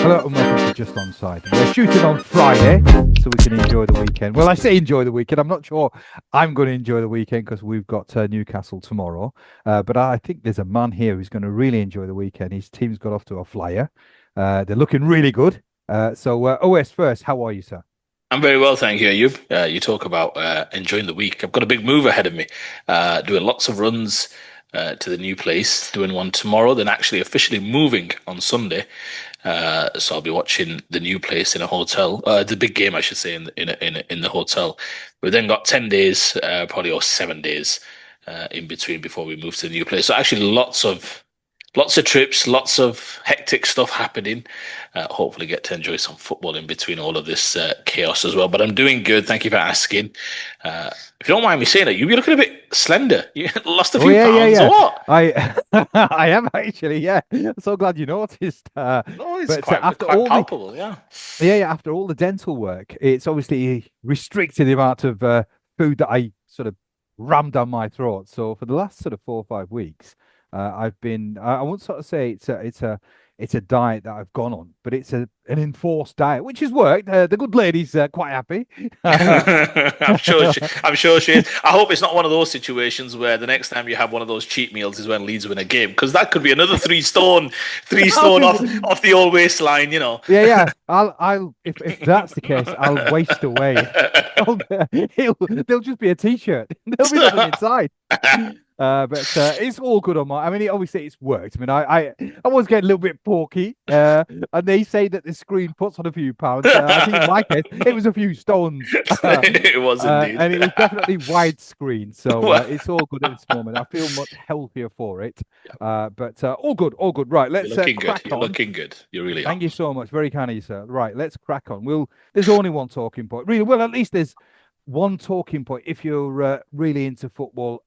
Hello and welcome to Just Onside. We're shooting on Friday so we can enjoy the weekend. Well, I say enjoy the weekend. I'm not sure I'm going to enjoy the weekend because we've got Newcastle tomorrow. But I think there's a man here who's going to really enjoy the weekend. His team's got off to a flyer. They're looking really good. OS first, how are you, sir? I'm very well, thank you, Ayub. You talk about enjoying the week. I've got a big move ahead of me, doing lots of runs to the new place, doing one tomorrow, then actually officially moving on Sunday. So I'll be watching the new place in a hotel, the big game, I should say, in the hotel. We've then got 10 days, probably or 7 days in between before we move to the new place. So actually, lots of trips, lots of hectic stuff happening. Hopefully, get to enjoy some football in between all of this chaos as well. But I'm doing good. Thank you for asking. If you don't mind me saying it, you're looking a bit slender. You lost a Oh few yeah, yeah, pounds or yeah. what? I I am actually, yeah. So glad you noticed. No, it's But quite after quite all the palpable. Yeah. yeah, after all the dental work, it's obviously restricted the amount of food that I sort of rammed down my throat. So for the last sort of 4 or 5 weeks, I've been I won't sort of say it's a diet that I've gone on, but it's an enforced diet, which has worked. The good lady's quite happy. I'm sure she is. I hope it's not one of those situations where the next time you have one of those cheat meals is when Leeds win a game, because that could be another three I'll stone be, off the old waistline, you know. yeah, yeah. If that's the case, I'll waste away. There'll just be a t-shirt. There'll be nothing inside. But it's all good on my. I mean, obviously it's worked. I mean, I was getting a little bit porky, and they say that the screen puts on a few pounds. I think in my case, it was a few stones, It was indeed. and it was definitely widescreen. So Well, it's all good at this moment. I feel much healthier for it. But all good, all good. Right, you're let's looking good. crack You're on. looking good. You really are. Thank you so much. Very kind of you, sir. Right, let's crack on. There's only one talking point. Really, well, at least there's one talking point if you're really into football.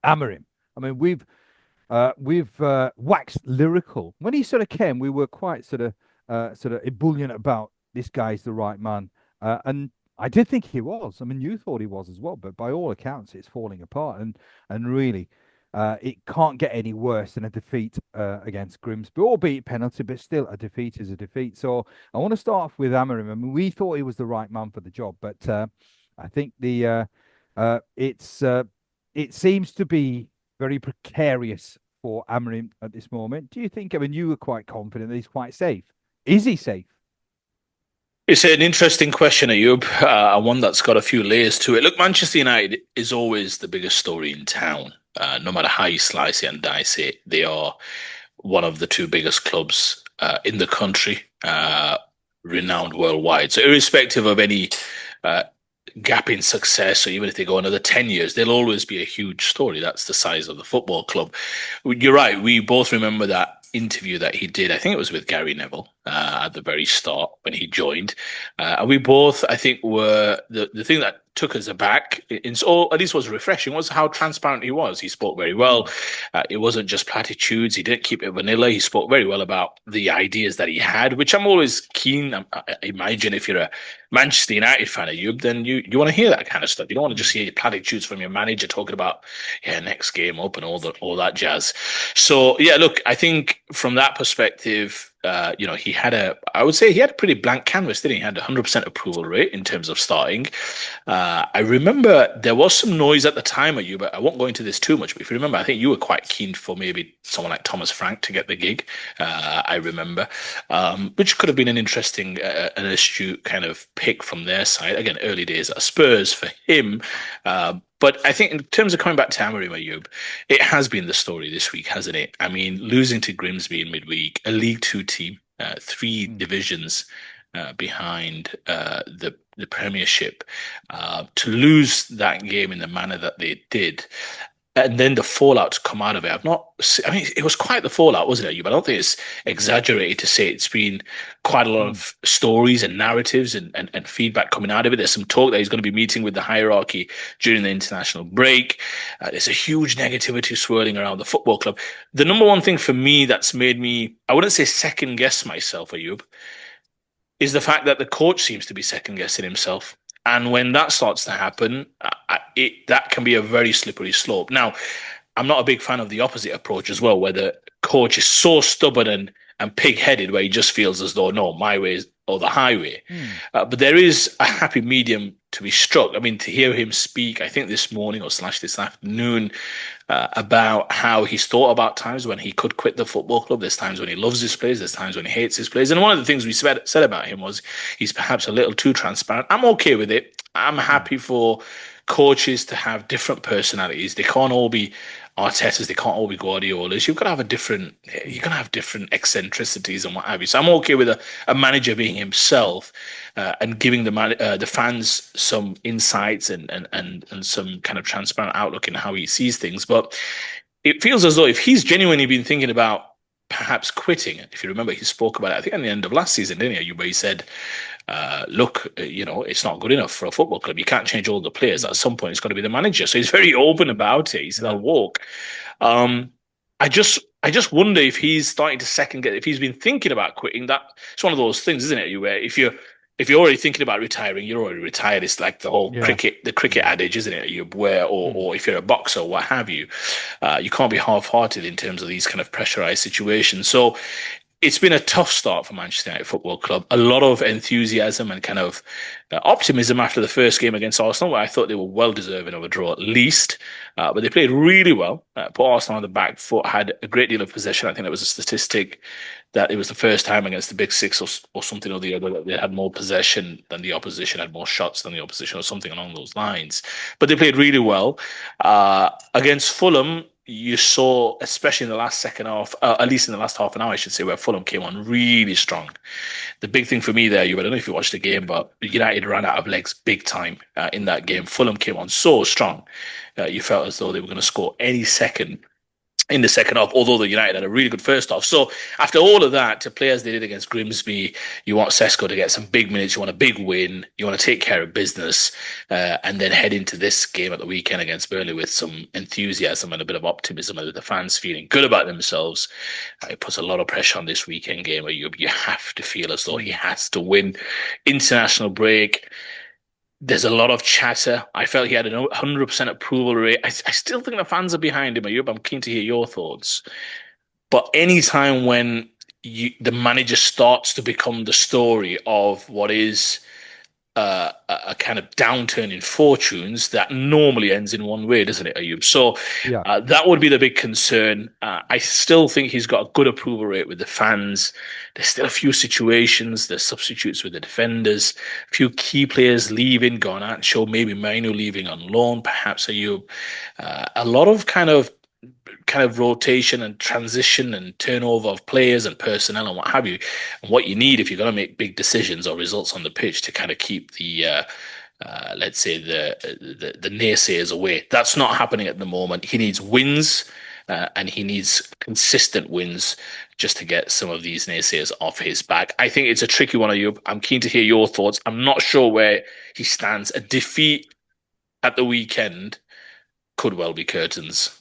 Amorim. I mean, we've waxed lyrical. When he sort of came, we were quite sort of ebullient about this guy's the right man. And I did think he was. I mean, you thought he was as well, but by all accounts, it's falling apart. And really, it can't get any worse than a defeat against Grimsby, albeit penalty, but still a defeat is a defeat. So I want to start off with Amorim. I mean, we thought he was the right man for the job, but I think it seems to be very precarious for Amorim at this moment. Do you think? I mean, you were quite confident that he's quite safe. Is he safe? It's an interesting question, Ayub, one that's got a few layers to it. Look, Manchester United is always the biggest story in town. No matter how you slice it and dice it, they are one of the two biggest clubs in the country, renowned worldwide. So, irrespective of any uh, gap in success, or even if they go another 10 years, they'll always be a huge story. That's the size of the football club. You're right. We both remember that interview that he did. I think it was with Gary Neville at the very start when he joined. And we both, I think, were the thing that took us aback, or at least was refreshing, was how transparent he was. He spoke very well. It wasn't just platitudes. He didn't keep it vanilla. He spoke very well about the ideas that he had, which I'm always keen. I imagine if you're a Manchester United fan of you, then you want to hear that kind of stuff. You don't want to just hear platitudes from your manager talking about, yeah, next game up and all that jazz. So yeah, look, I think from that perspective, I would say he had a pretty blank canvas, didn't he? He had 100% approval rate in terms of starting. I remember there was some noise at the time of you, but I won't go into this too much. But if you remember, I think you were quite keen for maybe someone like Thomas Frank to get the gig. I remember, which could have been an interesting, an astute kind of pick from their side. Again, early days at Spurs for him. But I think in terms of coming back to Amorim Ayoub, it has been the story this week, hasn't it? I mean, losing to Grimsby in midweek, a League Two team, three divisions behind the Premiership, to lose that game in the manner that they did, and then the fallout to come out of it. I mean, it was quite the fallout, wasn't it? But I don't think it's exaggerated to say it's been quite a lot Mm. of stories and narratives and feedback coming out of it. There's some talk that he's going to be meeting with the hierarchy during the international break. There's a huge negativity swirling around the football club. The number one thing for me that's made me, I wouldn't say second guess myself, Ayub, is the fact that the coach seems to be second guessing himself. And when that starts to happen, that can be a very slippery slope. Now, I'm not a big fan of the opposite approach as well, where the coach is so stubborn and pig-headed, where he just feels as though no, my way is or the highway. Hmm. But there is a happy medium to be struck. I mean, to hear him speak, I think this morning or slash this afternoon, about how he's thought about times when he could quit the football club. There's times when he loves his players. There's times when he hates his players. And one of the things we said about him was he's perhaps a little too transparent. I'm okay with it. I'm Hmm. happy for coaches to have different personalities. They can't all be Artetas. They can't all be Guardiolas. You've got to have a different. You're gonna have different eccentricities and what have you. So I'm okay with a manager being himself, and giving the fans some insights and some kind of transparent outlook in how he sees things. But it feels as though if he's genuinely been thinking about perhaps quitting, if you remember, he spoke about it, I think, at the end of last season, didn't he? Where he said, look, it's not good enough for a football club. You can't change all the players. At Hmm. some point, it's got to be the manager. So he's very open about it. He said, Yeah. I'll walk. Um, I just wonder if he's starting to second guess, if he's been thinking about quitting. That it's one of those things, isn't it? Where if you're already thinking about retiring, you're already retired. It's like Yeah. the cricket Hmm. adage, isn't it? You where Hmm. or if you're a boxer, what have you, you can't be half-hearted in terms of these kind of pressurized situations. So it's been a tough start for Manchester United Football Club. A lot of enthusiasm and kind of optimism after the first game against Arsenal, where I thought they were well deserving of a draw at least. But they played really well, put Arsenal on the back foot, had a great deal of possession. I think there was a statistic that it was the first time against the Big Six or something or the other that they had more possession than the opposition, had more shots than the opposition, or something along those lines. But they played really well. Against Fulham, you saw, especially in the last second half, at least in the last half an hour, I should say, where Fulham came on really strong. The big thing for me there, I don't know if you watched the game, but United ran out of legs big time in that game. Fulham came on so strong. You felt as though they were going to score any second in the second half, although the United had a really good first half. So after all of that, to play as they did against Grimsby, you want Sesko to get some big minutes, you want a big win, you want to take care of business, and then head into this game at the weekend against Burnley with some enthusiasm and a bit of optimism, and with the fans feeling good about themselves. It puts a lot of pressure on this weekend game where you have to feel as though he Hmm. has to win. International break. There's a lot of chatter. I felt he had a 100% approval rate. I still think the fans are behind him. Ayub, I'm keen to hear your thoughts. But any time when the manager starts to become the story of what is a kind of downturn in fortunes, that normally ends in one way, doesn't it, Ayub? So Yeah. that would be the big concern. I still think he's got a good approval rate with the fans. There's still a few situations, there's substitutes with the defenders, a few key players leaving, Garnacho, maybe Mainu leaving on loan, perhaps Ayub. A lot of kind of rotation and transition and turnover of players and personnel and what have you. And what you need if you're going to make big decisions or results on the pitch to kind of keep let's say the naysayers away. That's not happening at the moment. He needs wins. And he needs consistent wins just to get some of these naysayers off his back. I think it's a tricky one, Ayub. I'm keen to hear your thoughts. I'm not sure where he stands. A defeat at the weekend could well be curtains.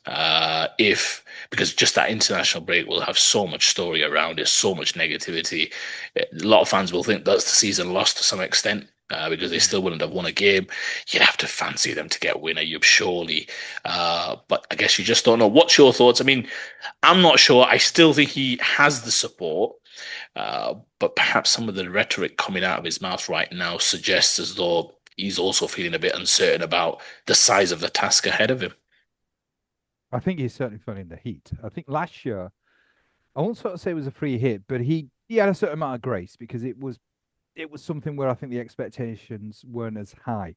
If because just that international break will have so much story around it, so much negativity. A lot of fans will think that's the season lost to some extent. Because they Hmm. still wouldn't have won a game. You'd have to fancy them to get a winner, you surely. But I guess you just don't know. What's your thoughts? I mean, I'm not sure. I still think he has the support, but perhaps some of the rhetoric coming out of his mouth right now suggests as though he's also feeling a bit uncertain about the size of the task ahead of him. I think he's certainly feeling the heat. I think last year, I won't sort of say it was a free hit, but he had a certain amount of grace because it was something where I think the expectations weren't as high.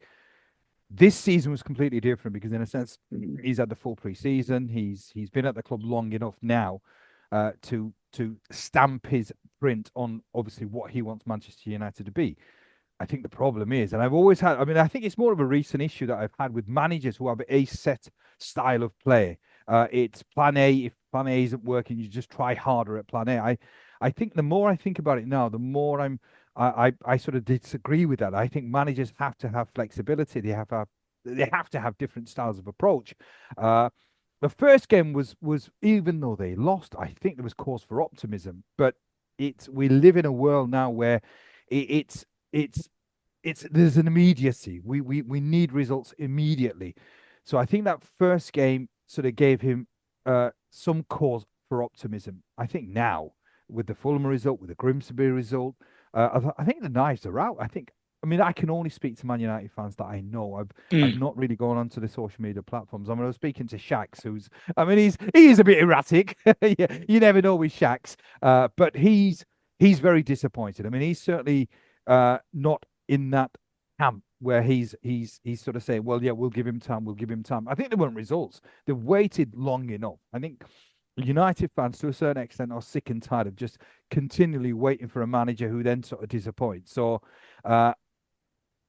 This season was completely different because, in a sense, he's had the full pre-season. He's been at the club long enough now to stamp his print on obviously what he wants Manchester United to be. I think the problem is, and I've always had, I mean, I think it's more of a recent issue that I've had with managers who have a set style of play. It's plan A. If plan A isn't working, you just try harder at plan A. I think the more I think about it now, the more I sort of disagree with that. I think managers have to have flexibility. They have to have different styles of approach. Uh, the first game was even though they lost, I think there was cause for optimism. But we live in a world now where it's it's there's an immediacy. We need results immediately. So I think that first game sort of gave him some cause for optimism. I think now with the Fulham result, with the Grimsby result. I think the knives are out. I mean, I can only speak to Man United fans that I know. I've Mm. not really gone onto the social media platforms. I mean, I was speaking to Shax, I mean, he is a bit erratic. Yeah, you never know with Shax, but he's very disappointed. I mean, he's certainly not in that camp where he's sort of saying, well, yeah, we'll give him time, we'll give him time. I think there weren't results. They've waited long enough. I think United fans, to a certain extent, are sick and tired of just continually waiting for a manager who then sort of disappoints. So uh,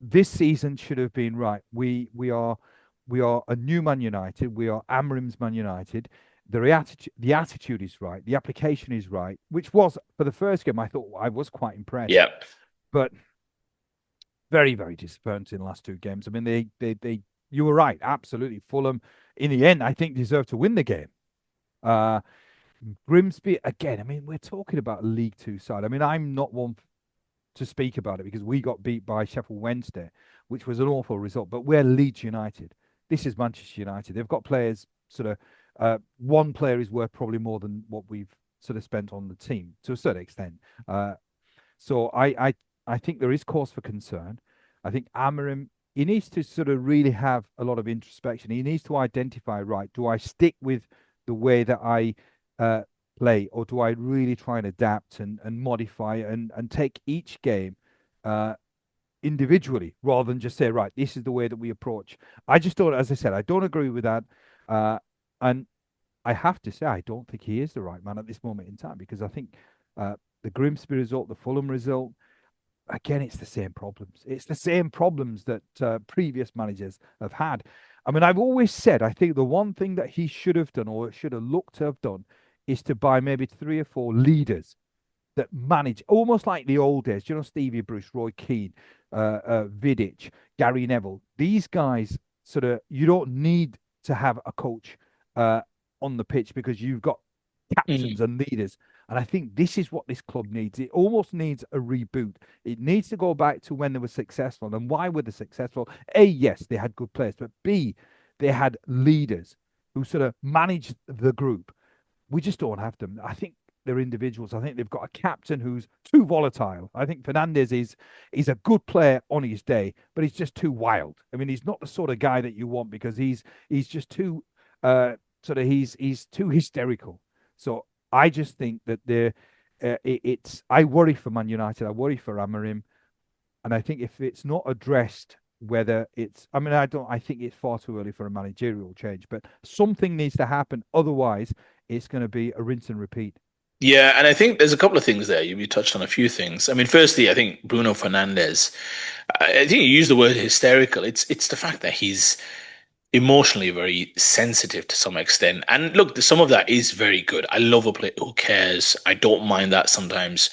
this season should have been right. We are a new Man United. We are Amorim's Man United. The attitude is right. The application is right, which was for the first game. I thought I was quite impressed, Yeah. but very, very disappointing in the last two games. I mean, they you were right, absolutely. Fulham, in the end, I think deserved to win the game. Uh, Grimsby again. I mean, we're talking about a League Two side. I mean, I'm not one to speak about it because we got beat by Sheffield Wednesday, which was an awful result. But we're Leeds United. This is Manchester United. They've got players sort of. One player is worth probably more than what we've sort of spent on the team to a certain extent. Uh, so I think there is cause for concern. I think Amorim, he needs to sort of really have a lot of introspection. He needs to identify, right, do I stick with the way that I uh, play, or do I really try and adapt and modify and take each game uh, individually rather than just say, right, this is the way that we approach. I just don't, as I said, I don't agree with that. Uh, and I have to say, I don't think he is the right man at this moment in time because I think the Grimsby result, the Fulham result, again, it's the same problems. It's the same problems that previous managers have had. I mean, I've always said, I think the one thing that he should have done or should have looked to have done is to buy maybe three or four leaders that manage almost like the old days. You know, Stevie Bruce, Roy Keane, Vidic, Gary Neville. These guys sort of, you don't need to have a coach uh, on the pitch because you've got Mm. captains and leaders. And I think this is what this club needs. It almost needs a reboot. It needs to go back to when they were successful. And why were they successful? A, yes, they had good players, but B, they had leaders who sort of managed the group. We just don't have them. I think they're individuals. I think they've got a captain who's too volatile. I think Fernandez is a good player on his day, but he's just too wild. I mean, he's not the sort of guy that you want because he's just too sort of he's too hysterical. So I just think that it's I worry for Man United. I worry for Amorim, and I think if it's not addressed, whether it's I mean I think it's far too early for a managerial change, but something needs to happen. Otherwise, it's going to be a rinse and repeat. Yeah, and I think there's a couple of things there. You touched on a few things. I mean, firstly, I think Bruno Fernandes, I think you used the word hysterical. It's the fact that he's emotionally very sensitive to some extent. And look, some of that is very good. I love a player who cares. I don't mind that sometimes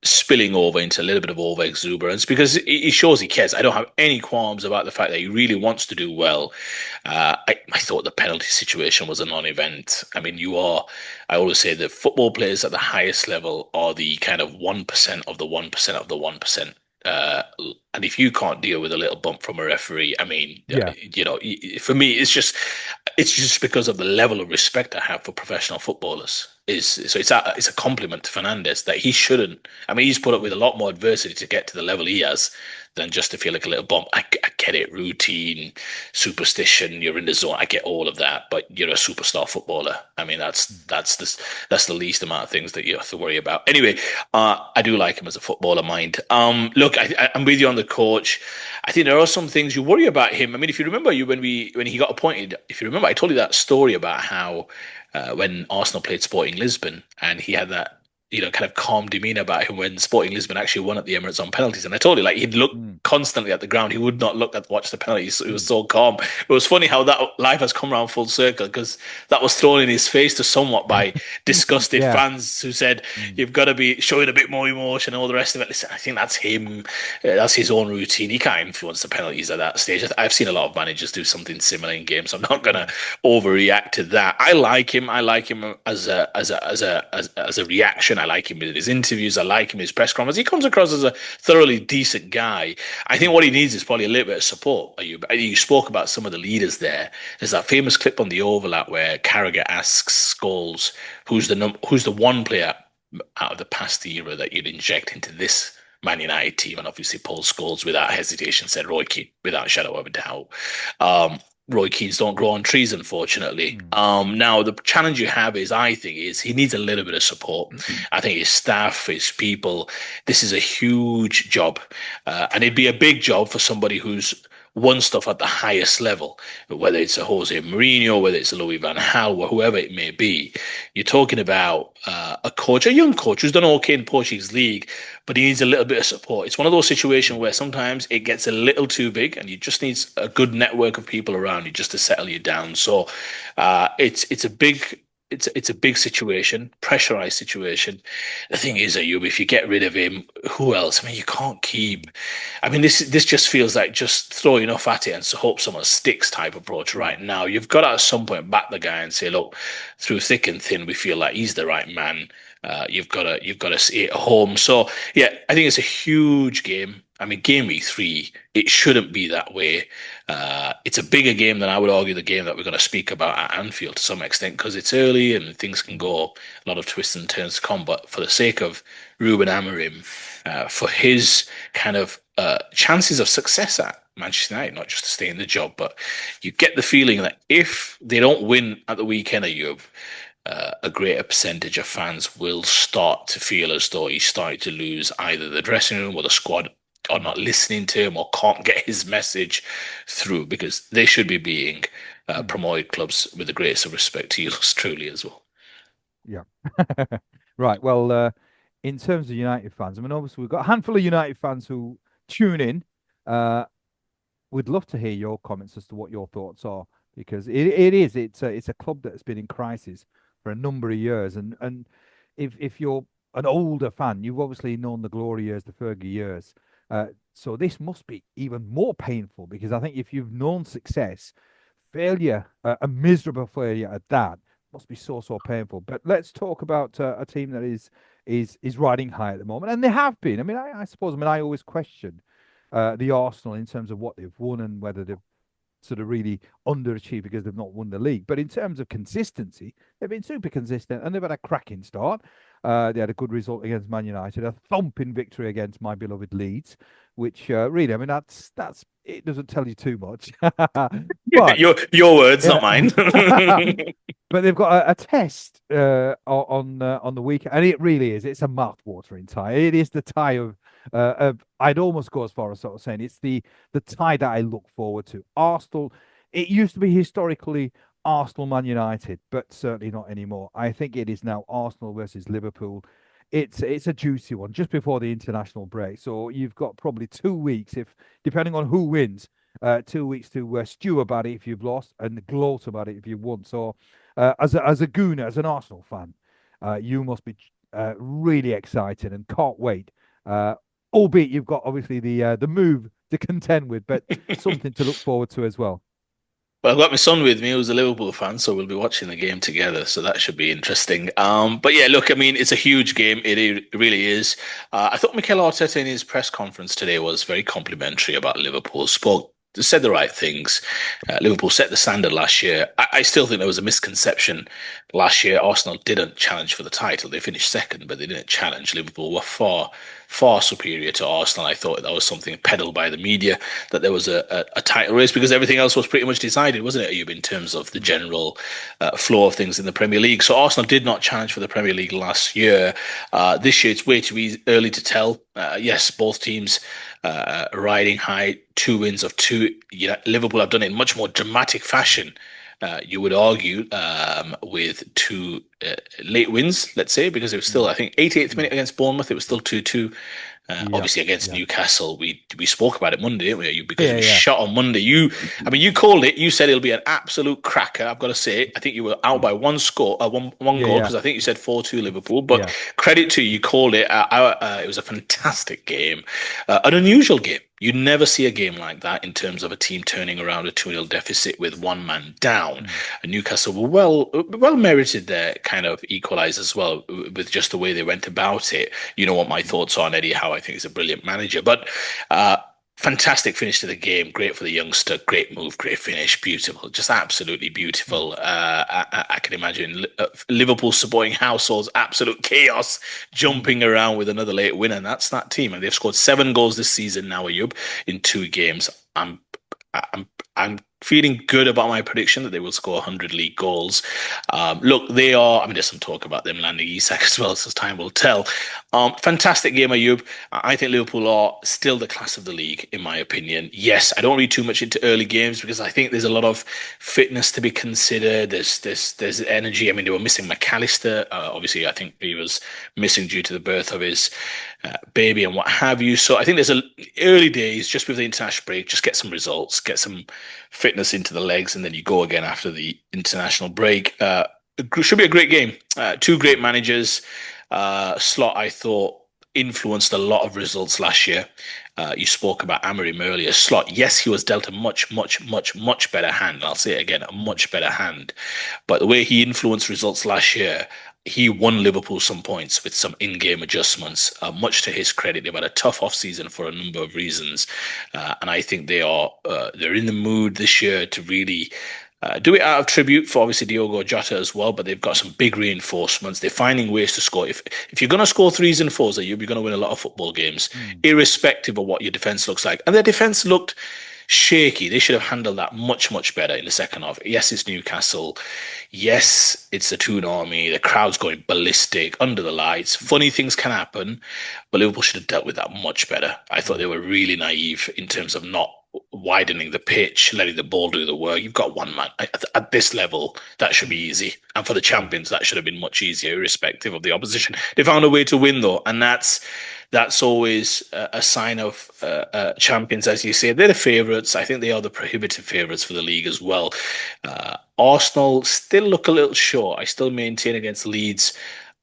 spilling over into a little bit of over exuberance because it shows he cares. I don't have any qualms about the fact that he really wants to do well. I thought the penalty situation was a non-event. I mean, I always say that football players at the highest level are the kind of 1% of the 1% of the 1%. Uh, and if you can't deal with a little bump from a referee, I mean, Yeah. for me, it's just because of the level of respect I have for professional footballers. It's a compliment to Fernandez that he shouldn't. I mean, he's put up with a lot more adversity to get to the level he has than just to feel like a little bump. I get it, routine, superstition. You're in the zone. I get all of that, but you're a superstar footballer. I mean, that's the least amount of things that you have to worry about. Anyway, I do like him as a footballer, mind. Look, I'm with you on the coach. I think there are some things you worry about him. I mean, if you remember, when he got appointed, if you remember, I told you that story about how when Arsenal played Sporting Lisbon and he had that kind of calm demeanor about him when Sporting Lisbon actually won at the Emirates on penalties. And I told you, like, he'd look Mm, constantly at the ground. He would not look at watch the penalties. It was mm. so calm. It was funny how that life has come around full circle because that was thrown in his face to somewhat by disgusted Yeah. fans who said Mm, you've got to be showing a bit more emotion and all the rest of it. Listen, I think that's him. That's his own routine. He can't influence the penalties at that stage. I've seen a lot of managers do something similar in games. So I'm not gonna mm, overreact to that. I like him. I like him as a reaction. I like him in his interviews. I like him in his press conference. He comes across as a thoroughly decent guy. I think mm, what he needs is probably a little bit of support. You spoke about some of the leaders there. There's that famous clip on the overlap where Carragher asks Scholes, who's the one player out of the past era that you'd inject into this Man United team. And obviously, Paul Scholes, without hesitation, said Roy Keane, without a shadow of a doubt. Um, Roy Keanes don't grow on trees, unfortunately. Mm. Now the challenge you have is, I think, is he needs a little bit of support. I think his staff, his people, this is a huge job, and it'd be a big job for somebody who's won stuff at the highest level, whether it's a Jose Mourinho, whether it's a Louis Van Gaal, or whoever it may be. You're talking about a coach, a young coach who's done okay in Portuguese league, but he needs a little bit of support. It's one of those situations where sometimes it gets a little too big, and you just need a good network of people around you just to settle you down. So it's a big. It's a big situation, pressurized situation. The thing is, Ayub, if you get rid of him, who else? I mean, you can't keep. I mean, this just feels like just throw enough at it and so hope someone sticks type approach right now. You've got to at some point back the guy and say, look, through thick and thin, we feel like he's the right man. You've got to see it at home. So yeah, I think it's a huge game. I mean, game week 3, it shouldn't be that way. It's a bigger game than I would argue the game that we're going to speak about at Anfield to some extent because it's early and things can go a lot of twists and turns to come. But for the sake of Ruben Amorim, for his kind of chances of success at Manchester United, not just to stay in the job, but you get the feeling that if they don't win at the weekend, a greater percentage of fans will start to feel as though he's starting to lose either the dressing room or the squad are not listening to him or can't get his message through because they should be being Mm. promoted clubs with the greatest of respect to yours truly as well. Yeah. Right. Well, in terms of United fans, I mean, obviously we've got a handful of United fans who tune in. Uh, we'd love to hear your comments as to what your thoughts are because it's a club that's been in crisis for a number of years, and if you're an older fan, you've obviously known the glory years, the Fergie years. So this must be even more painful because I think if you've known success, failure, a miserable failure at that, must be so painful. But let's talk about a team that is riding high at the moment, and they have been. I mean, I suppose. I mean, I always question the Arsenal in terms of what they've won and whether they've sort of really underachieved because they've not won the league. But in terms of consistency, they've been super consistent and they've had a cracking start. They had a good result against Man United, a thumping victory against my beloved Leeds, which really, I mean, that's it doesn't tell you too much, but Your words, not yeah. mine. But they've got a test on the weekend, and it really is. It's a mouth-watering tie. It is the tie of I'd almost go as far as sort of saying it's the tie that I look forward to. Arsenal. It used to be historically Arsenal Man United, but certainly not anymore. I think it is now Arsenal versus Liverpool. It's a juicy one just before the international break. So you've got probably 2 weeks, if depending on who wins, 2 weeks to stew about it if you've lost and gloat about it if you've won. So as a gooner, as an Arsenal fan, you must be really excited and can't wait. Albeit you've got obviously the move to contend with, but something to look forward to as well. Well, I've got my son with me who's a Liverpool fan, so we'll be watching the game together. So that should be interesting. But yeah, look, I mean, it's a huge game. It really is. I thought Mikel Arteta in his press conference today was very complimentary about Liverpool. Spoke, said the right things. Liverpool set the standard last year. I still think there was a misconception last year. Arsenal didn't challenge for the title. They finished second, but they didn't challenge. Liverpool were far superior to Arsenal. I thought that was something peddled by the media, that there was a title race because everything else was pretty much decided, wasn't it, Ayub, in terms of the general flow of things in the Premier League. So Arsenal did not challenge for the Premier League last year. This year, it's way too early to tell. Yes, both teams riding high, 2 wins of two. Liverpool have done it in much more dramatic fashion. You would argue with two late wins, let's say, because it was still, Mm, I think, 88th mm. minute against Bournemouth, it was still 2-2. Yeah, Obviously against yeah, Newcastle, we spoke about it Monday, didn't we? Because yeah, we yeah. shot on Monday. I mean, you called it. You said it'll be an absolute cracker. I've got to say, I think you were out by one score, one Yeah, goal, yeah, because I think you said 4-2 Liverpool. But yeah. credit to you, you called it. It was a fantastic game, an unusual game. You never see a game like that in terms of a team turning around a 2-0 deficit with one man down. Mm, And Newcastle were well merited their kind of equalize as well with just the way they went about it. You know what my thoughts are on Eddie Howe. I think he's a brilliant manager. But uh, Fantastic finish to the game. Great for the youngster. Great move. Great finish. Beautiful. Just absolutely Mm. beautiful. I can imagine Liverpool supporting households, absolute chaos, Mm. jumping around with another late win, and that's that team. And they've scored 7 goals this season now, Ayub, in 2 games. I'm I'm feeling good about my prediction that they will score 100 league goals. Look, they are. I mean, there's some talk about them landing Isak as well, so time will tell. Fantastic game, Ayub. I think Liverpool are still the class of the league, in my opinion. Yes, I don't read too much into early games because I think there's a lot of fitness to be considered. There's energy. I mean, they were missing McAllister. Obviously, I think he was missing due to the birth of his baby and what have you. So I think there's a early days just with the international break. Just get some results, get some fitness into the legs, and then you go again after the international break. It should be a great game. Two great Mm. managers. Slot, I thought, influenced a lot of results last year. You spoke about Amorim earlier. Slot, yes, he was dealt a much, much, much, much better hand. I'll say it again, a Mm. much better hand. But the way he influenced results last year, he won Liverpool some points with some in-game adjustments. Much to his credit, they've had a tough off-season for a number of reasons, and I think they're in the mood this year to really do it out of tribute for obviously Diogo Jota as well, but they've got some big reinforcements. They're finding ways to score. If you're going to score threes and fours, you're going to win a lot of football games, Mm. irrespective of what your defense looks like. And their defense looked shaky. They should have handled that much, much better in the second half. Yes, it's Newcastle. Yes, it's the Toon Army. The crowd's going ballistic under the lights. Funny things can happen, but Liverpool should have dealt with that much better. I thought Mm. they were really naive in terms of not widening the pitch, letting the ball do the work. You've got one man at this level. That should be Mm. easy, and for the Yeah. champions, that should have been much easier, irrespective of the opposition. They found a way to win though, and that's always a sign of champions, as you say. They're the favourites. I think they are the prohibitive favourites for the league as well. Arsenal still look a little short. I still maintain against Leeds.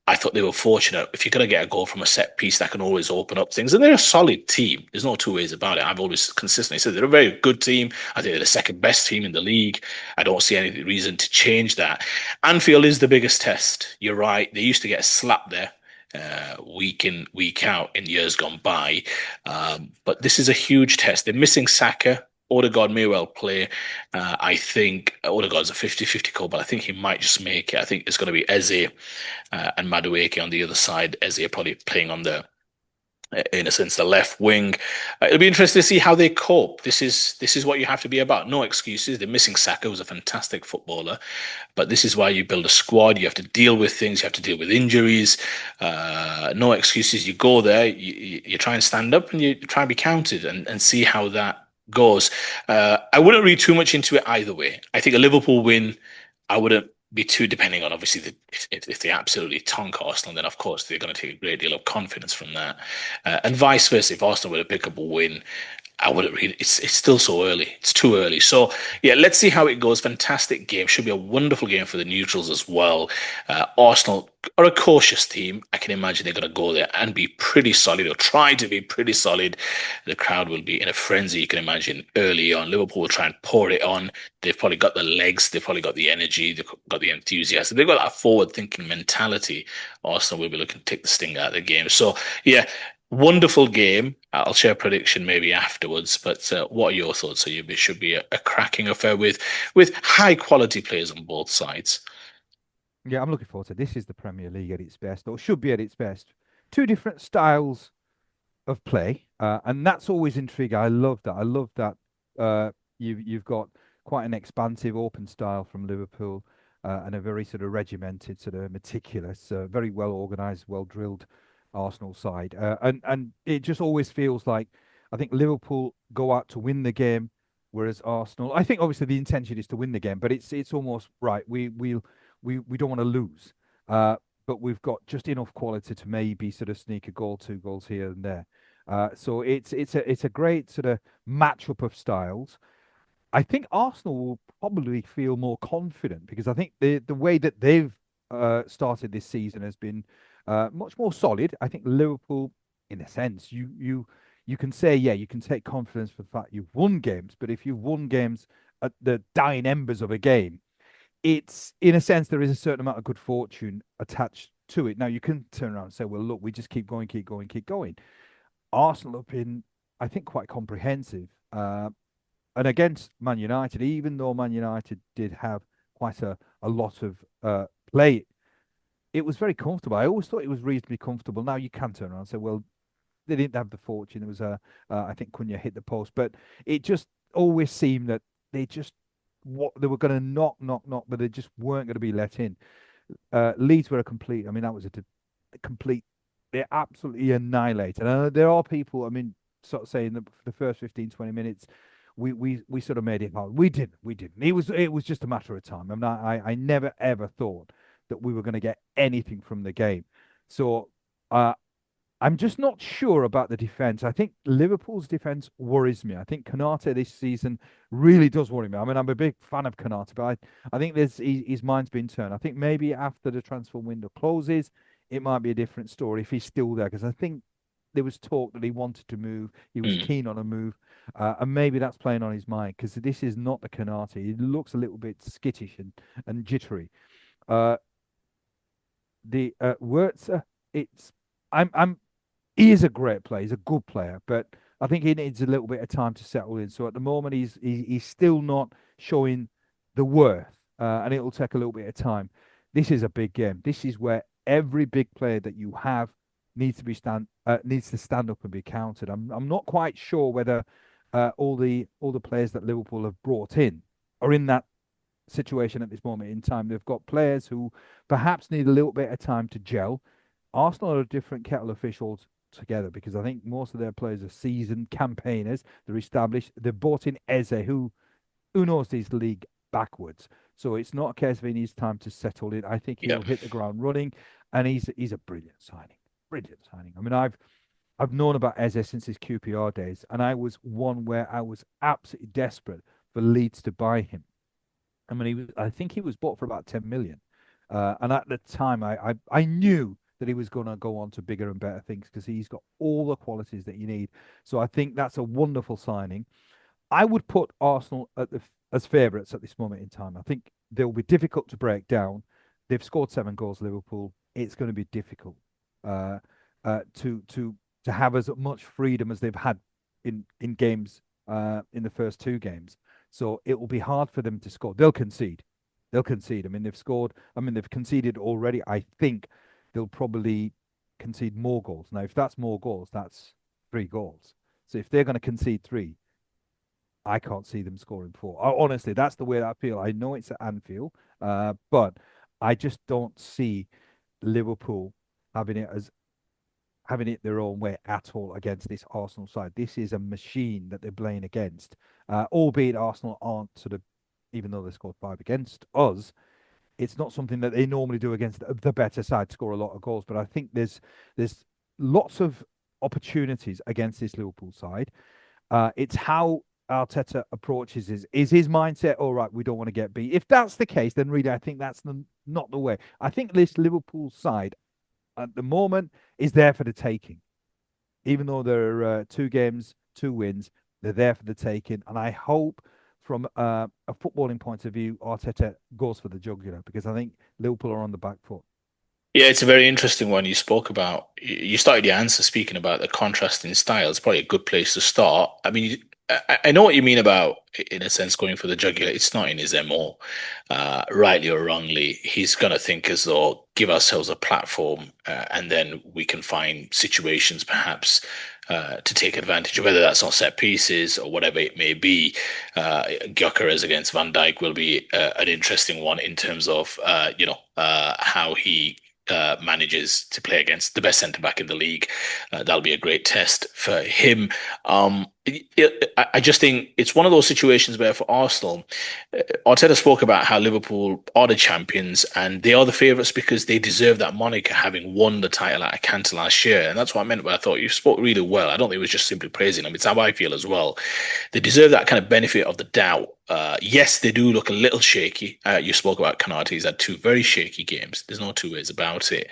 I thought they were fortunate. If you're going to get a goal from a set piece, that can always open up things. And they're a solid team. There's no two ways about it. I've always consistently said they're a very good team. I think they're the second best team in the league. I don't see any reason to change that. Anfield is the biggest test. You're right. They used to get slapped there week in, week out in years gone by. But this is a huge test. They're missing Saka. Odegaard may well play. I think Odegaard's a 50-50 call, but I think he might just make it. I think it's going to be Eze and Madueke on the other side. Eze probably playing on in a sense, the left wing. It'll be interesting to see how they cope. This is what you have to be about. No excuses. They're missing Saka, who's a fantastic footballer, but this is why you build a squad. You have to deal with things. You have to deal with injuries. No excuses. You go there. You try and stand up, and you try and be counted, and see how that goes. I wouldn't read too much into it either way. I think a Liverpool win. I wouldn't be too depending on obviously if they absolutely tonk Arsenal, then of course they're going to take a great deal of confidence from that, and vice versa. If Arsenal were to pick up a win, I wouldn't really. It's still so early. It's too early. So yeah, let's see how it goes. Fantastic game. Should be a wonderful game for the neutrals as well. Arsenal are a cautious team. I can imagine they're going to go there and be pretty solid, or try to be pretty solid. The crowd will be in a frenzy. You can imagine early on. Liverpool will try and pour it on. They've probably got the legs. They've probably got the energy. They've got the enthusiasm. They've got that forward-thinking mentality. Arsenal will be looking to take the sting out of the game. So yeah, wonderful game. I'll share a prediction maybe afterwards, but what are your thoughts? So it should be a cracking affair with high quality players on both sides. Yeah, I'm looking forward to this. Is the Premier League at its best, or should be at its best? Two different styles of play, and that's always intriguing. I love that. I love that. You've got quite an expansive, open style from Liverpool, and a very sort of regimented, sort of meticulous, very well organised, well drilled Arsenal side, and it just always feels like I think Liverpool go out to win the game, whereas Arsenal. I think obviously the intention is to win the game, but it's almost right. We don't want to lose. But we've got just enough quality to maybe sort of sneak a goal, 2 goals here and there. So it's a great sort of matchup of styles. I think Arsenal will probably feel more confident because I think the way that they've started this season has been much more solid. I think Liverpool, in a sense, you can say, yeah, you can take confidence for the fact you've won games, but if you've won games at the dying embers of a game, it's in a sense there is a certain amount of good fortune attached to it. Now you can turn around and say, well, look, we just keep going, keep going, keep going. Arsenal have been I think, quite comprehensive. And against Man United, even though Man United did have quite a lot of play, it was very comfortable. I always thought it was reasonably comfortable. Now you can turn around and say, well, they didn't have the fortune. It was I think Cunha hit the post, but it just always seemed that they just what they were going to knock, but they just weren't going to be let in. Leeds were a complete. I mean, that was a complete. They're absolutely annihilated. And there are people. I mean, sort of saying that for the first 15, 20 minutes, we sort of made it hard. We didn't. It was just a matter of time. I mean, I never ever thought that we were going to get anything from the game. So I'm just not sure about the defense. I think Liverpool's defense worries me. I think Konate this season really does worry me. I mean, I'm a big fan of Konate, but I think his mind's been turned. I think maybe after the transfer window closes, it might be a different story if he's still there, because I think there was talk that he wanted to move. He was Mm. keen on a move, and maybe that's playing on his mind, because this is not the Konate. He looks a little bit skittish and jittery. Uh, the Wurtzer, it's I'm he is a great player. He's a good player, but I think he needs a little bit of time to settle in. So at the moment, he's still not showing the worth, and it will take a little bit of time. This is a big game. This is where every big player that you have needs to stand up and be counted. I'm not quite sure whether all the players that Liverpool have brought in are in that situation at this moment in time. They've got players who perhaps need a little bit of time to gel. Arsenal are a different kettle of fish altogether, because I think most of their players are seasoned campaigners. They're established. They've bought in Eze, who knows this league backwards. So it's not a case of he needs time to settle in. I think Yeah. he'll hit the ground running, and he's a brilliant signing. Brilliant signing. I mean, I've known about Eze since his QPR days, and I was one where I was absolutely desperate for Leeds to buy him. I mean, I think he was bought for about 10 million. And at the time, I knew that he was going to go on to bigger and better things, because he's got all the qualities that you need. So I think that's a wonderful signing. I would put Arsenal as favourites at this moment in time. I think they'll be difficult to break down. They've scored 7 goals, Liverpool. It's going to be difficult uh, to have as much freedom as they've had in games in the first 2 games. So it will be hard for them to score. They'll concede. They'll concede. I mean, they've scored. I mean, they've conceded already. I think they'll probably concede more goals. Now, if that's more goals, that's 3 goals. So if they're going to concede 3, I can't see them scoring 4. Honestly, that's the way that I feel. I know it's at Anfield, but I just don't see Liverpool having it as having it their own way at all against this Arsenal side. This is a machine that they're playing against. Albeit Arsenal aren't sort of, even though they scored 5 against us, it's not something that they normally do against the better side, score a lot of goals. But I think there's lots of opportunities against this Liverpool side. It's how Arteta approaches is his mindset. All right, we don't want to get beat. If that's the case, then really, I think that's not the way. I think this Liverpool side at the moment is there for the taking. Even though there are 2 games, 2 wins, they're there for the taking. And I hope, from a footballing point of view, Arteta goes for the jugular, because I think Liverpool are on the back foot. Yeah, it's a very interesting one. You spoke about, you started your answer speaking about the contrasting styles. Probably a good place to start. I mean, I know what you mean about, in a sense, going for the jugular. It's not in his MO, rightly or wrongly. He's going to think as though, give ourselves a platform, and then we can find situations perhaps to take advantage of, whether that's on set pieces or whatever it may be. Gyökeres against Van Dijk will be an interesting one in terms of, how he manages to play against the best centre back in the league. That'll be a great test for him. I just think it's one of those situations where, for Arsenal, Arteta spoke about how Liverpool are the champions and they are the favourites because they deserve that moniker, having won the title at Atlanta last year. And that's what I meant when I thought you spoke really well. I don't think it was just simply praising them. It's how I feel as well. They deserve that kind of benefit of the doubt. Yes, they do look a little shaky. You spoke about Konate. He's had 2 very shaky games. There's no 2 ways about it.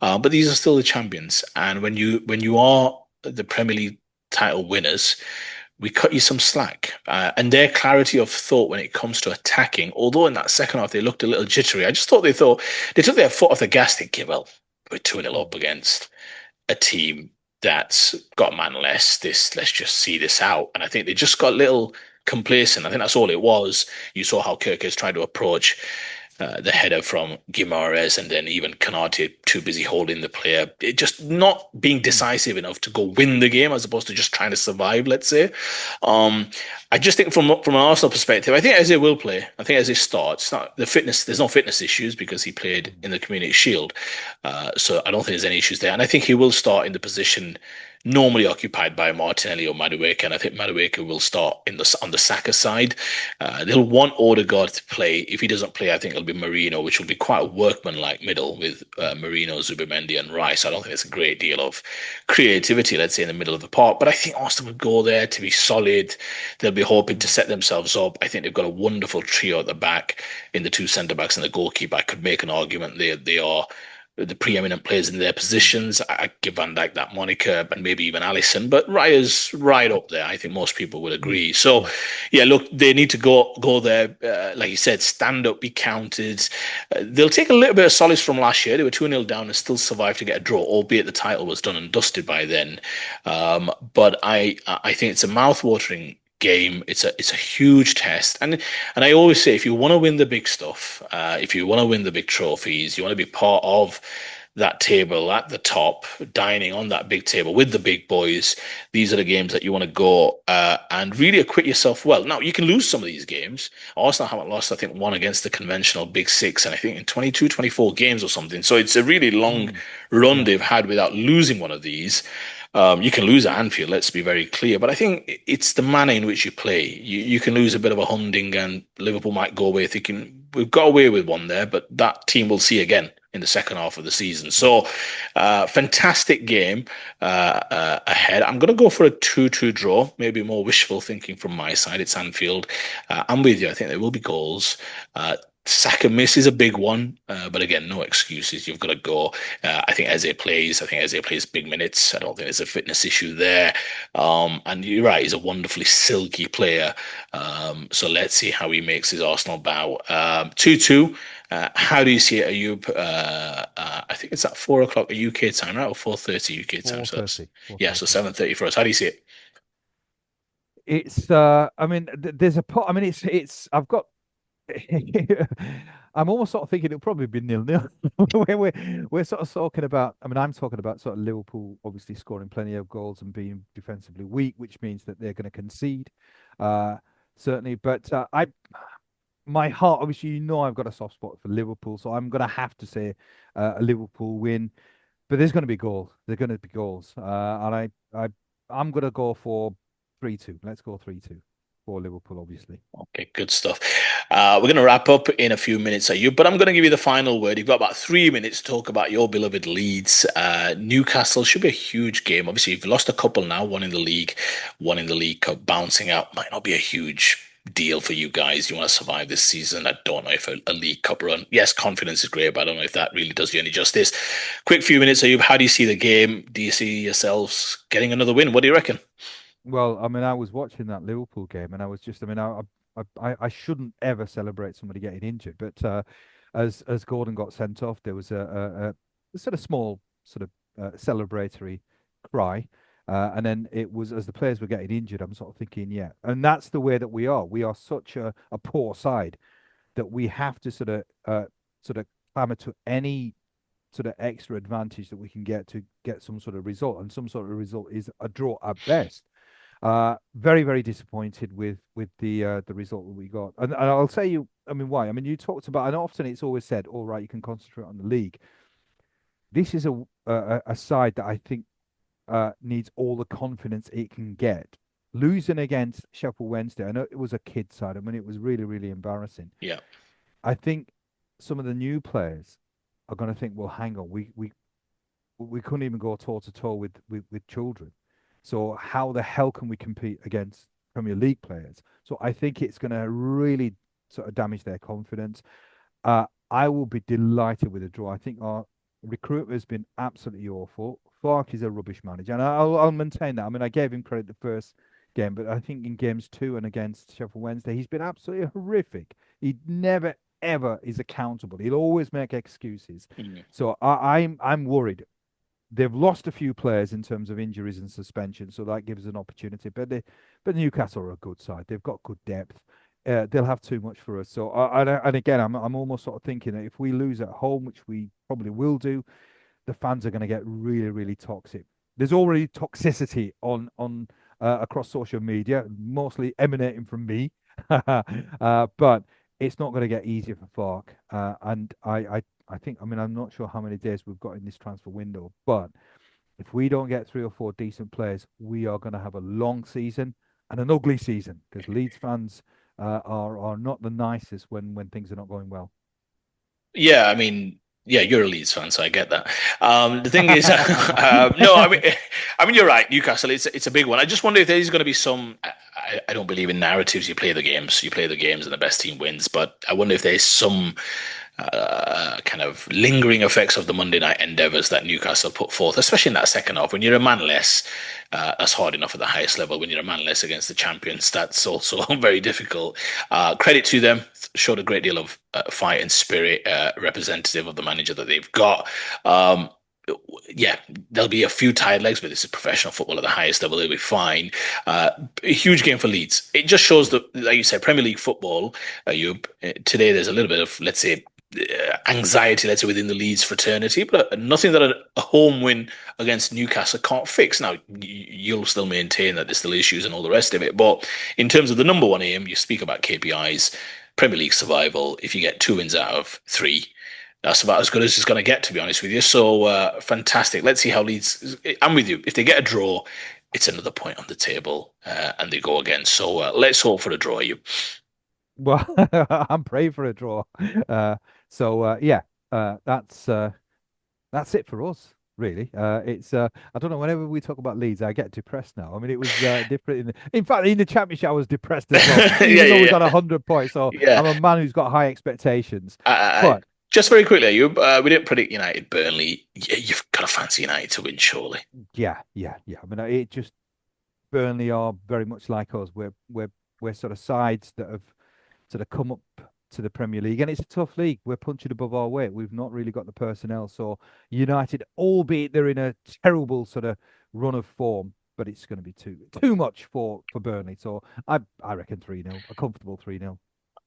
But these are still the champions. And when you are the Premier League title winners, we cut you some slack. And their clarity of thought when it comes to attacking, although in that second half they looked a little jittery, I just thought they took their foot off the gas thinking, well, we're 2-0 up against a team that's got a man less. Let's just see this out. And I think they just got a little complacent. I think that's all it was. You saw how Kirkers tried to approach the header from Guimaraes, and then even Canate too busy holding the player. It just not being Mm. decisive enough to go win the game as opposed to just trying to survive, let's say. Um, I just think from an Arsenal perspective, I think Eze will play. I think Eze starts. Not the fitness. There's no fitness issues because he played in the Community Shield, so I don't think there's any issues there. And I think he will start in the position normally occupied by Martinelli or Madueke, and I think Madueke will start on the Saka side. They'll want Odegaard to play. If he doesn't play, I think it'll be Marino, which will be quite a workman-like middle with Marino, Zubimendi, and Rice. I don't think there's a great deal of creativity, let's say, in the middle of the park. But I think Arsenal will go there to be solid. They'll be hoping to set themselves up. I think they've got a wonderful trio at the back in the two centre backs and the goalkeeper. I could make an argument they are the preeminent players in their positions. I give Van Dijk that moniker and maybe even Alisson, but Raya's right up there. I think most people would Mm. agree. So, Yeah. yeah, look, they need to go there. Like you said, stand up, be counted. They'll take a little bit of solace from last year. They were 2-0 down and still survived to get a draw, albeit the title was done and dusted by then. But I think it's a mouth-watering game. It's a huge test, and I always say if you want to win the big stuff, if you want to win the big trophies, you want to be part of that table at the top, dining on that big table with the big boys. These are the games that you want to go and really acquit yourself well. Now you can lose some of these games. Arsenal haven't lost, I think, one against the conventional big six, and I think in 22, 24 games or something. So it's a really long Mm. run Yeah. they've had without losing one of these. You can lose at Anfield, let's be very clear, but I think it's the manner in which you play. You can lose a bit of a hunding, and Liverpool might go away thinking we've got away with one there, but that team will see again in the second half of the season. So, fantastic game ahead. I'm going to go for a 2-2 draw, maybe more wishful thinking from my side. It's Anfield. I'm with you. I think there will be goals. Saka misses a big one, but again, no excuses. You've got to go. I think Eze plays. I think Eze plays big minutes. I don't think there's a fitness issue there. And you're right, he's a wonderfully silky player. So let's see how he makes his Arsenal bow. 2-2. How do you see it, Ayub? I think it's at 4 o'clock UK time, right? Or 4:30 UK time. So that's 4:30. yeah, so 4:30. 7:30 for us. How do you see it? It's I mean there's a pot. I mean it's I've got I'm almost sort of thinking it'll probably be 0-0. We're sort of talking about, I mean, I'm talking about sort of Liverpool obviously scoring plenty of goals and being defensively weak, which means that they're going to concede, uh, certainly. But my heart, obviously, I've got a soft spot for Liverpool, so I'm going to have to say a Liverpool win. But there's going to be goals. There're going to be goals, and I'm going to go for 3-2. Let's go 3-2 for Liverpool, obviously. Okay, good stuff. We're going to wrap up in a few minutes, Ayub, but I'm going to give you the final word. You've got about 3 minutes to talk about your beloved Leeds. Newcastle should be a huge game. Obviously, you've lost a couple now, one in the league, one in the League Cup. Bouncing out might not be a huge deal for you guys. You want to survive this season. I don't know if a League Cup run, yes, confidence is great, but I don't know if that really does you any justice. Quick few minutes, Ayub. How do you see the game? Do you see yourselves getting another win? What do you reckon? Well, I mean, I was watching that Liverpool game, and I was just, I mean, I shouldn't ever celebrate somebody getting injured, but as Gordon got sent off, there was a sort of small sort of celebratory cry, and then it was as the players were getting injured, I'm sort of thinking, yeah, and that's the way that we are. We are such a poor side that we have to sort of clamor to any sort of extra advantage that we can get to get some sort of result, and some sort of result is a draw at best. Very, very disappointed with the result that we got, and I'll tell you, I mean, why? I mean, you talked about, and often it's always said, all right, you can concentrate on the league. This is a side that I think needs all the confidence it can get. Losing against Sheffield Wednesday, I know it was a kid side. I mean, it was really, really embarrassing. Yeah. I think some of the new players are going to think, well, hang on, we couldn't even go toe to toe with children. So how the hell can we compete against Premier League players? So I think it's going to really sort of damage their confidence. I will be delighted with a draw. I think our recruiter has been absolutely awful. Clark is a rubbish manager, and I'll maintain that. I mean, I gave him credit the first game, but I think in games two and against Sheffield Wednesday, he's been absolutely horrific. He never ever is accountable. He'll always make excuses. Mm. So I'm worried. They've lost a few players in terms of injuries and suspension, so that gives an opportunity. But Newcastle are a good side. They've got good depth. They'll have too much for us. So, and again, I'm almost sort of thinking that if we lose at home, which we probably will do, the fans are going to get really, really toxic. There's already toxicity on across social media, mostly emanating from me, but it's not going to get easier for Fark. And I think, I mean, I'm not sure how many days we've got in this transfer window, but if we don't get 3 or 4 decent players, we are going to have a long season and an ugly season because Leeds fans are not the nicest when things are not going well. Yeah, I mean, yeah, you're a Leeds fan, so I get that. The thing is, no, I mean, you're right. Newcastle, it's a big one. I just wonder if there's going to be some. I don't believe in narratives. You play the games, and the best team wins. But I wonder if there's some kind of lingering effects of the Monday night endeavours that Newcastle put forth, especially in that second half. When you're a man less, that's hard enough at the highest level. When you're a man less against the champions, that's also very difficult. Credit to them, showed a great deal of fight and spirit, representative of the manager that they've got. Yeah, there'll be a few tired legs, but this is professional football at the highest level. They'll be fine. A huge game for Leeds. It just shows that, like you said, Premier League football, today there's a little bit of, let's say, anxiety, let's say, within the Leeds fraternity, but nothing that a home win against Newcastle can't fix. Now, you'll still maintain that there's still issues and all the rest of it, but in terms of the number one aim, you speak about KPIs, Premier League survival. If you get 2 wins out of 3, that's about as good as it's going to get, to be honest with you. So fantastic. Let's see how Leeds. I'm with you. If they get a draw, it's another point on the table, and they go again. So let's hope for a draw. You. Well, I'm praying for a draw. Yeah, that's it for us, really. It's I don't know. Whenever we talk about Leeds, I get depressed now. I mean, it was different. In fact, in the championship, I was depressed as well, even though we got 100 points. So Yeah. I'm a man who's got high expectations. But Just very quickly, you we didn't predict United Burnley. You've got to fancy United to win, surely. yeah. I mean, it just Burnley are very much like us. We're sort of sides that have sort of come up to the Premier League, and it's a tough league. We're punching above our weight. We've not really got the personnel. So United, albeit they're in a terrible sort of run of form, but it's going to be too much for Burnley. So I reckon 3-0, a comfortable 3-0.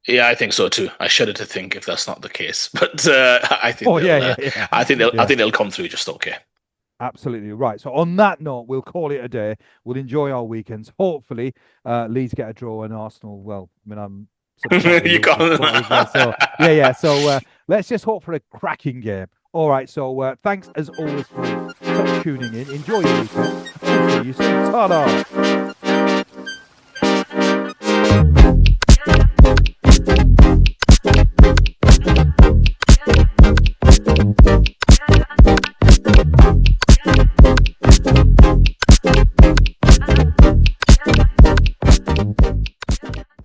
Yeah, I think so too. I shudder to think if that's not the case, but I think Oh yeah. I think they'll Yeah. I think they'll come through just okay. Absolutely right. So on that note, we'll call it a day. We'll enjoy our weekends. Hopefully, Leeds get a draw and Arsenal. Well, I mean, I'm subscribed You to Liverpool can't. as well. So yeah. So let's just hope for a cracking game. All right. So thanks as always for tuning in. Enjoy your weekend. See you soon. Ta-da.